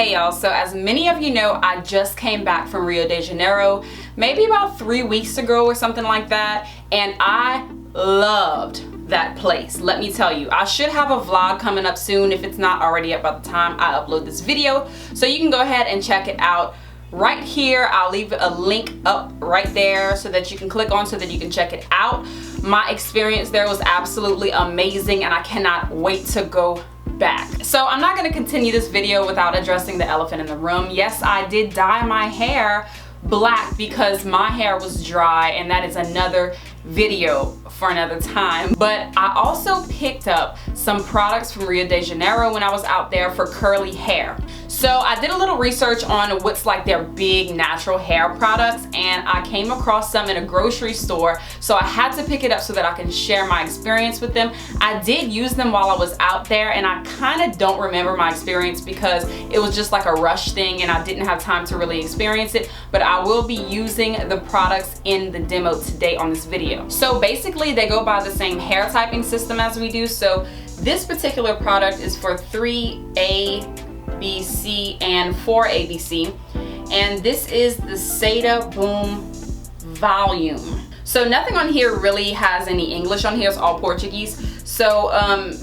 Hey y'all, so as many of you know, I just came back from Rio de Janeiro maybe about 3 weeks ago or something like that, and I loved that place. Let me tell you, I should have a vlog coming up soon if it's not already up by the time I upload this video, so you can go ahead and check it out right here. I'll leave a link up right there so that you can click on so that you can check it out. My experience there was absolutely amazing and I cannot wait to go back. So I'm not going to continue this video without addressing the elephant in the room. Yes, I did dye my hair black because my hair was dry, and that is another video for another time. But I also picked up some products from Rio de Janeiro when I was out there for curly hair. So I did a little research on what's like their big natural hair products, and I came across some in a grocery store, so I had to pick it up so that I can share my experience with them. I did use them while I was out there, and I kind of don't remember my experience because it was just like a rush thing and I didn't have time to really experience it, but I will be using the products in the demo today on this video. So basically they go by the same hair typing system as we do. So this particular product is for 3ABC and 4ABC, and this is the Seda Boom Volume. So nothing on here really has any English on here, it's all Portuguese. So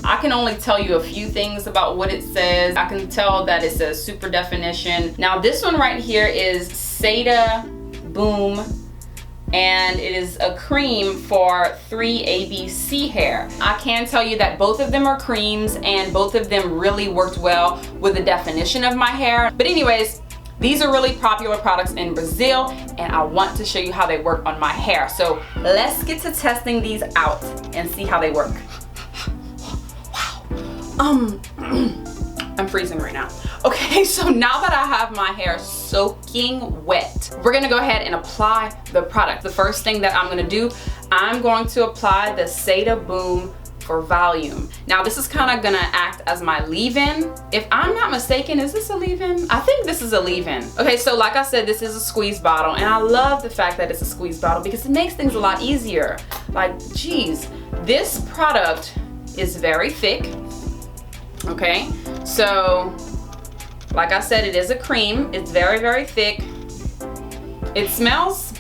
I can only tell you a few things about what it says. I can tell that it says super definition. Now this one right here is Seda Boom, and it is a cream for 3ABC hair. I can tell you that both of them are creams and both of them really worked well with the definition of my hair. But anyways, these are really popular products in Brazil and I want to show you how they work on my hair. So let's get to testing these out and see how they work. Wow. I'm freezing right now. Okay, so now that I have my hair soaking wet, we're gonna go ahead and apply the product. The first thing that I'm gonna do, I'm going to apply the Seda Boom for volume. Now this is kind of gonna act as my leave-in. If I'm not mistaken, is this a leave-in? I think this is a leave-in. Okay, so like I said, this is a squeeze bottle, and I love the fact that it's a squeeze bottle because it makes things a lot easier. Like, geez, this product is very thick. Okay, so like I said, it is a cream. It's very, very thick. It smells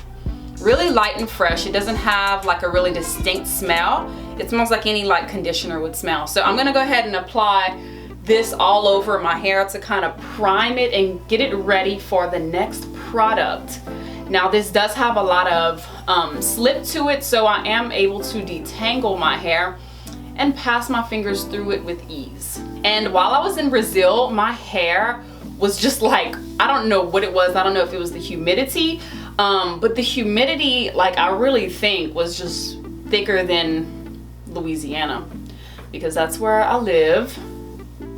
really light and fresh. It doesn't have like a really distinct smell. It smells like any like conditioner would smell. So I'm gonna go ahead and apply this all over my hair to kind of prime it and get it ready for the next product. Now this does have a lot of slip to it, so I am able to detangle my hair and pass my fingers through it with ease. And while I was in Brazil, my hair was just like, I don't know what it was. I don't know if it was the humidity, but the humidity, like I really think was just thicker than Louisiana, because that's where I live,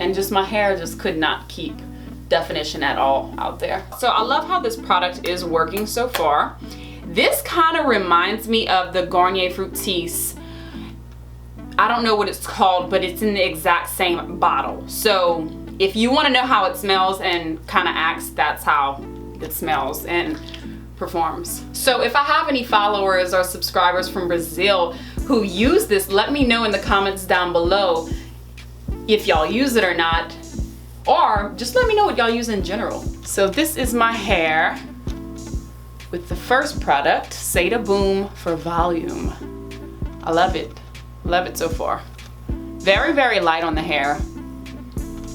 and just my hair just could not keep definition at all out there. So I love how this product is working so far. This kind of reminds me of the Garnier Fructis. I don't know what it's called, but it's in the exact same bottle. So if you want to know how it smells and kind of acts, that's how it smells and performs. So if I have any followers or subscribers from Brazil who use this, let me know in the comments down below if y'all use it or not, or just let me know what y'all use in general. So this is my hair with the first product, Seda Boom for Volume. I love it. Love it so far. Very, very light on the hair,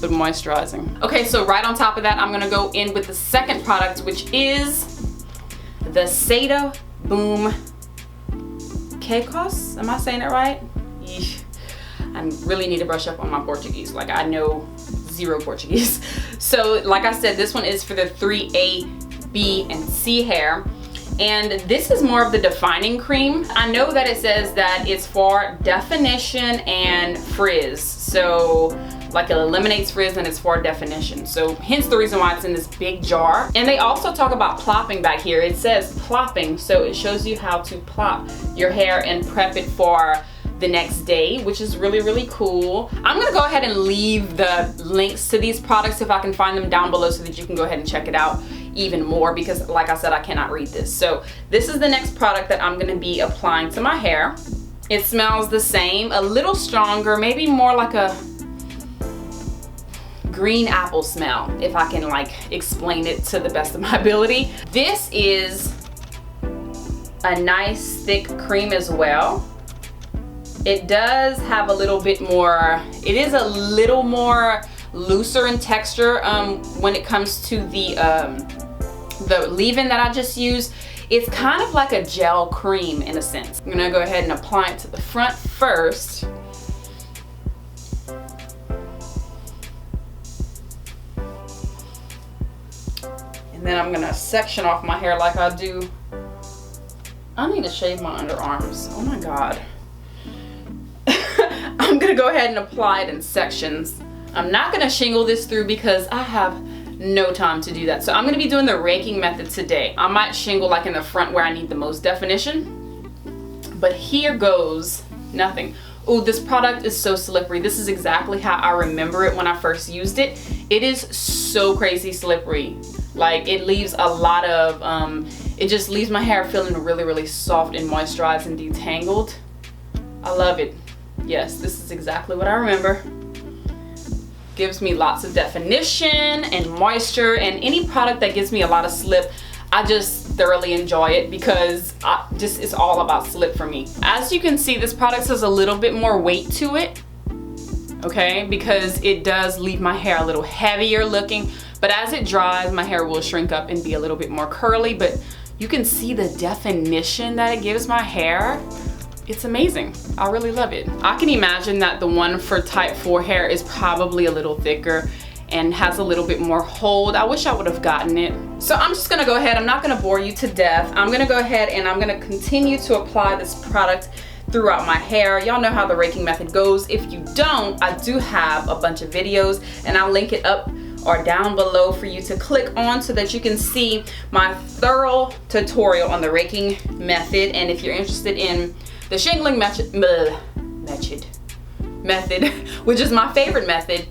but moisturizing. Okay, so right on top of that, I'm gonna go in with the second product, which is the Seda Boom Quecos. Am I saying it right? Yeesh. I really need to brush up on my Portuguese. Like, I know zero Portuguese. So like I said, this one is for the 3A, B, and C hair. And this is more of the defining cream. I know that it says that it's for definition and frizz. So like it eliminates frizz and it's for definition. So hence the reason why it's in this big jar. And they also talk about plopping back here. It says plopping, so it shows you how to plop your hair and prep it for the next day, which is really, really cool. I'm gonna go ahead and leave the links to these products if I can find them down below so that you can go ahead and check it out even more, because like I said, I cannot read this. So this is the next product that I'm gonna be applying to my hair. It smells the same, a little stronger, maybe more like a green apple smell, if I can like explain it to the best of my ability. This is a nice thick cream as well. It does have a little bit more, it is a little more looser in texture when it comes to the leave-in that I just used. It's kind of like a gel cream in a sense. I'm gonna go ahead and apply it to the front first. And then I'm gonna section off my hair like I do. I need to shave my underarms. Oh my God. I'm gonna go ahead and apply it in sections. I'm not gonna shingle this through because I have no time to do that. So I'm gonna be doing the raking method today. I might shingle like in the front where I need the most definition, but here goes nothing. Oh, this product is so slippery. This is exactly how I remember it when I first used it. It is so crazy slippery. Like it leaves a lot of, it just leaves my hair feeling really, really soft and moisturized and detangled. I love it. Yes, this is exactly what I remember. Gives me lots of definition and moisture, and any product that gives me a lot of slip, I just thoroughly enjoy it because it's all about slip for me. As you can see, this product has a little bit more weight to it, okay, because it does leave my hair a little heavier looking, but as it dries, my hair will shrink up and be a little bit more curly, but you can see the definition that it gives my hair. It's amazing. I really love it. I can imagine that the one for type 4 hair is probably a little thicker and has a little bit more hold. I wish I would have gotten it. So I'm just gonna go ahead, I'm not gonna bore you to death. I'm gonna go ahead and I'm gonna continue to apply this product throughout my hair. Y'all know how the raking method goes. If you don't, I do have a bunch of videos and I'll link it up or down below for you to click on so that you can see my thorough tutorial on the raking method. And if you're interested in the shingling method, which is my favorite method,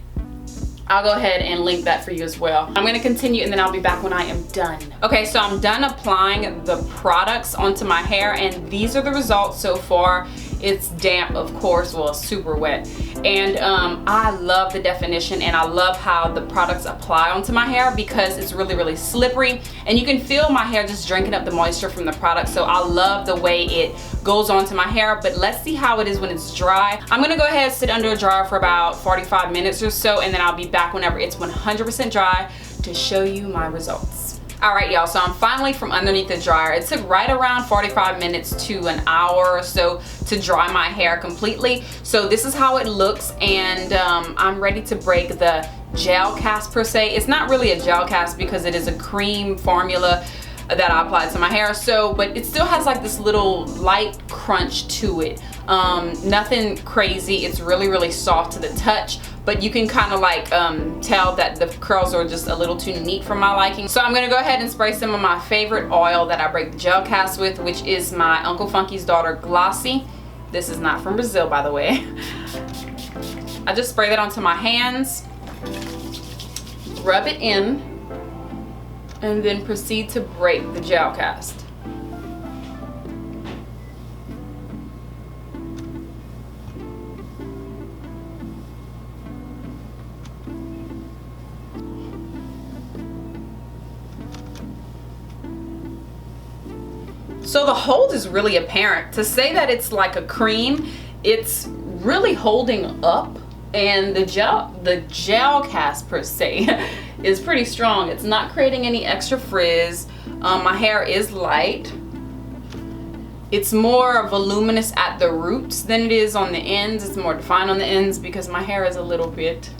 I'll go ahead and link that for you as well. I'm gonna continue and then I'll be back when I am done. Okay, so I'm done applying the products onto my hair and these are the results so far. It's damp, of course, well, super wet. And I love the definition and I love how the products apply onto my hair because it's really, really slippery and you can feel my hair just drinking up the moisture from the product. So I love the way it goes onto my hair, but let's see how it is when it's dry. I'm gonna go ahead and sit under a dryer for about 45 minutes or so and then I'll be back whenever it's 100% dry to show you my results. All right, y'all, so I'm finally from underneath the dryer. It took right around 45 minutes to an hour or so to dry my hair completely. So this is how it looks, and I'm ready to break the gel cast per se. It's not really a gel cast because it is a cream formula that I applied to my hair, so but it still has like this little light crunch to it. Nothing crazy. It's really, really soft to the touch, but you can kind of like tell that the curls are just a little too neat for my liking. So I'm gonna go ahead and spray some of my favorite oil that I break the gel cast with, which is my Uncle Funky's Daughter Glossy. This is not from Brazil, by the way. I just spray that onto my hands, rub it in, and then proceed to break the gel cast. So the hold is really apparent. To say that it's like a cream, it's really holding up, and the gel cast per se is pretty strong. It's not creating any extra frizz. My hair is light. It's more voluminous at the roots than it is on the ends. It's more defined on the ends because my hair is a little bit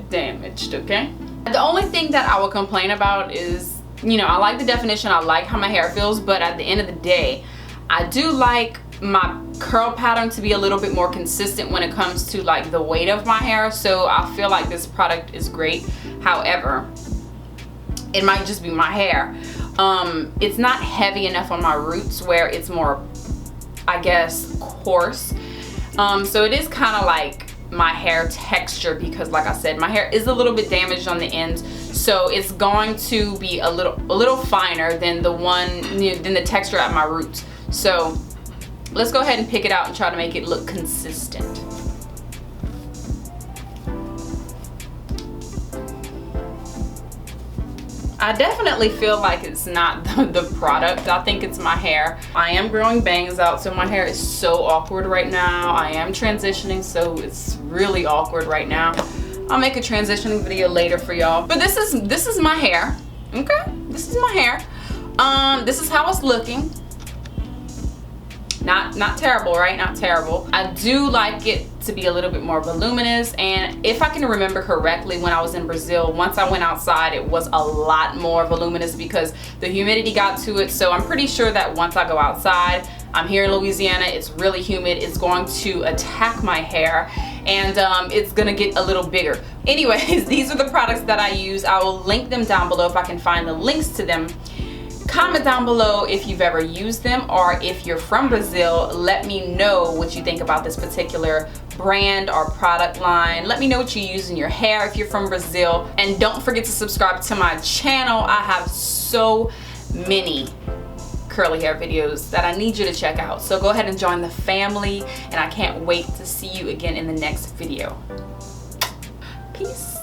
damaged, okay? The only thing that I will complain about is, you know, I like the definition, I like how my hair feels, but at the end of the day, I do like my curl pattern to be a little bit more consistent when it comes to like the weight of my hair. So I feel like this product is great. However, it might just be my hair. It's not heavy enough on my roots where it's more, I guess, coarse. So it is kind of like my hair texture because, like I said, my hair is a little bit damaged on the ends, so it's going to be a little finer than the texture at my roots. So let's go ahead and pick it out and try to make it look consistent. I definitely feel like it's not the product. I think it's my hair. I am growing bangs out, so my hair is so awkward right now. I am transitioning, so it's really awkward right now. I'll make a transitioning video later for y'all. But this is my hair. Okay, this is my hair. This is how it's looking. Not terrible, right? Not terrible. I do like it to be a little bit more voluminous, and if I can remember correctly, when I was in Brazil, once I went outside, it was a lot more voluminous because the humidity got to it. So I'm pretty sure that once I go outside, I'm here in Louisiana, it's really humid, it's going to attack my hair, and it's gonna get a little bigger. Anyways, these are the products that I use. I will link them down below if I can find the links to them. Comment down below if you've ever used them, or if you're from Brazil, let me know what you think about this particular brand or product line. Let me know what you use in your hair if you're from Brazil, and don't forget to subscribe to my channel. I have so many curly hair videos that I need you to check out, so go ahead and join the family, and I can't wait to see you again in the next video. Peace.